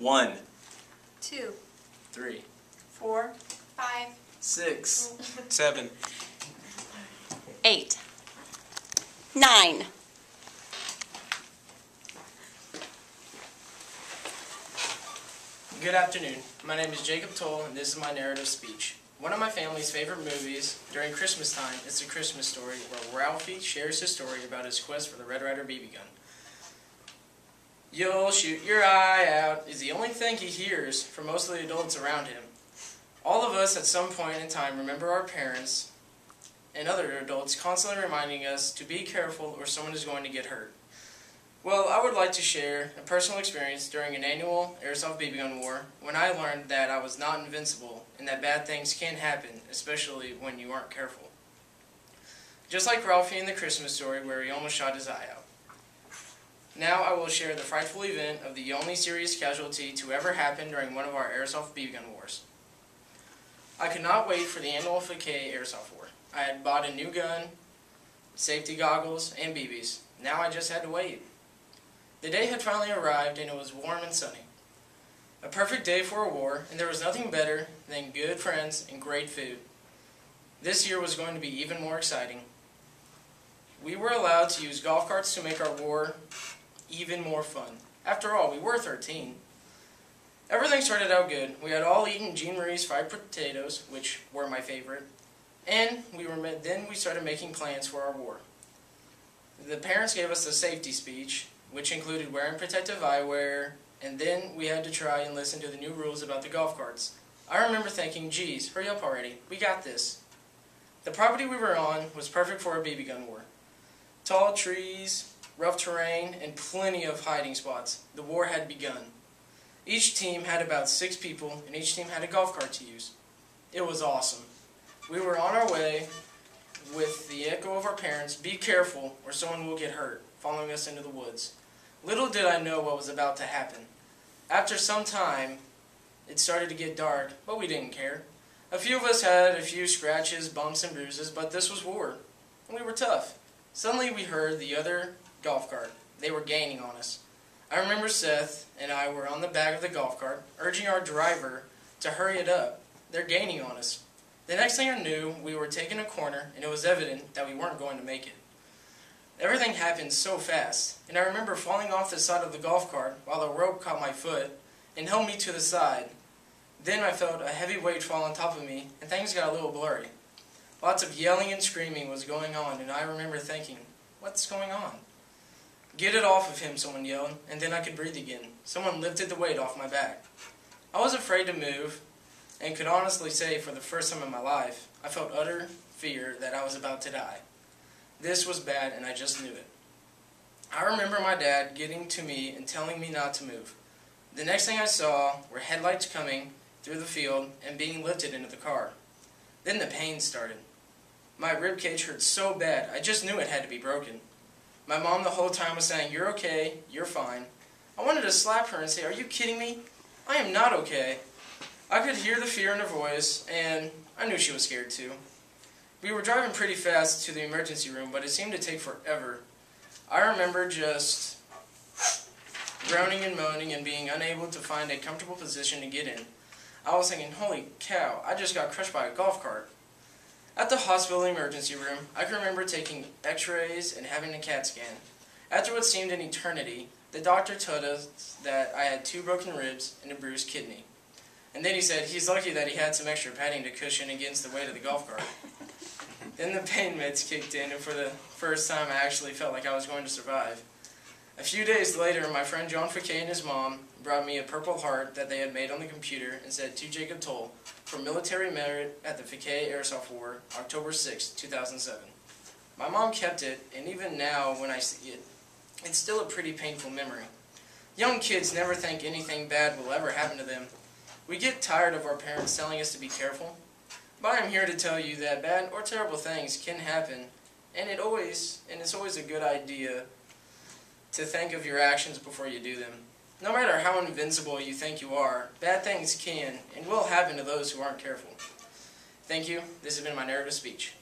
1, 2, 3, 4, 5, 6, 7, 8, 9. Good afternoon. My name is Jacob Tolle, and this is my narrative speech. One of my family's favorite movies during Christmas time is The Christmas Story, where Ralphie shares his story about his quest for the Red Ryder BB gun. "You'll shoot your eye out" is the only thing he hears from most of the adults around him. All of us at some point in time remember our parents and other adults constantly reminding us to be careful or someone is going to get hurt. Well, I would like to share a personal experience during an annual airsoft BB gun war when I learned that I was not invincible and that bad things can happen, especially when you aren't careful. Just like Ralphie in The Christmas Story, where he almost shot his eye out. Now I will share the frightful event of the only serious casualty to ever happen during one of our airsoft BB gun wars. I could not wait for the annual FK airsoft war. I had bought a new gun, safety goggles, and BBs. Now I just had to wait. The day had finally arrived and it was warm and sunny. A perfect day for a war, and there was nothing better than good friends and great food. This year was going to be even more exciting. We were allowed to use golf carts to make our war even more fun. After all, we were 13. Everything started out good. We had all eaten Jean Marie's fried potatoes, which were my favorite, and then we started making plans for our war. The parents gave us a safety speech, which included wearing protective eyewear, and then we had to try and listen to the new rules about the golf carts. I remember thinking, geez, hurry up already, we got this. The property we were on was perfect for a BB gun war. Tall trees, rough terrain, and plenty of hiding spots. The war had begun. Each team had about 6 people, and each team had a golf cart to use. It was awesome. We were on our way with the echo of our parents, "Be careful or someone will get hurt," following us into the woods. Little did I know what was about to happen. After some time, it started to get dark, but we didn't care. A few of us had a few scratches, bumps, and bruises, but this was war, and we were tough. Suddenly we heard the other golf cart. They were gaining on us. I remember Seth and I were on the back of the golf cart, urging our driver to hurry it up. They're gaining on us. The next thing I knew, we were taking a corner, and it was evident that we weren't going to make it. Everything happened so fast, and I remember falling off the side of the golf cart while a rope caught my foot and held me to the side. Then I felt a heavy weight fall on top of me, and things got a little blurry. Lots of yelling and screaming was going on, and I remember thinking, what's going on? "Get it off of him," someone yelled, and then I could breathe again. Someone lifted the weight off my back. I was afraid to move, and could honestly say for the first time in my life, I felt utter fear that I was about to die. This was bad, and I just knew it. I remember my dad getting to me and telling me not to move. The next thing I saw were headlights coming through the field and being lifted into the car. Then the pain started. My ribcage hurt so bad, I just knew it had to be broken. My mom the whole time was saying, "You're okay, you're fine." I wanted to slap her and say, "Are you kidding me? I am not okay." I could hear the fear in her voice, and I knew she was scared too. We were driving pretty fast to the emergency room, but it seemed to take forever. I remember just groaning and moaning and being unable to find a comfortable position to get in. I was thinking, holy cow, I just got crushed by a golf cart. At the hospital emergency room, I can remember taking x-rays and having a CAT scan. After what seemed an eternity, the doctor told us that I had 2 broken ribs and a bruised kidney. And then he said he's lucky that he had some extra padding to cushion against the weight of the golf cart. Then the pain meds kicked in, and for the first time I actually felt like I was going to survive. A few days later, my friend John Fouquet and his mom brought me a Purple Heart that they had made on the computer and said, "To Jacob Tolle, for military merit at the Fouquet Airsoft War, October 6, 2007. My mom kept it, and even now when I see it, it's still a pretty painful memory. Young kids never think anything bad will ever happen to them. We get tired of our parents telling us to be careful, but I'm here to tell you that bad or terrible things can happen, and it's always a good idea to think of your actions before you do them. No matter how invincible you think you are, bad things can and will happen to those who aren't careful." Thank you. This has been my narrative speech.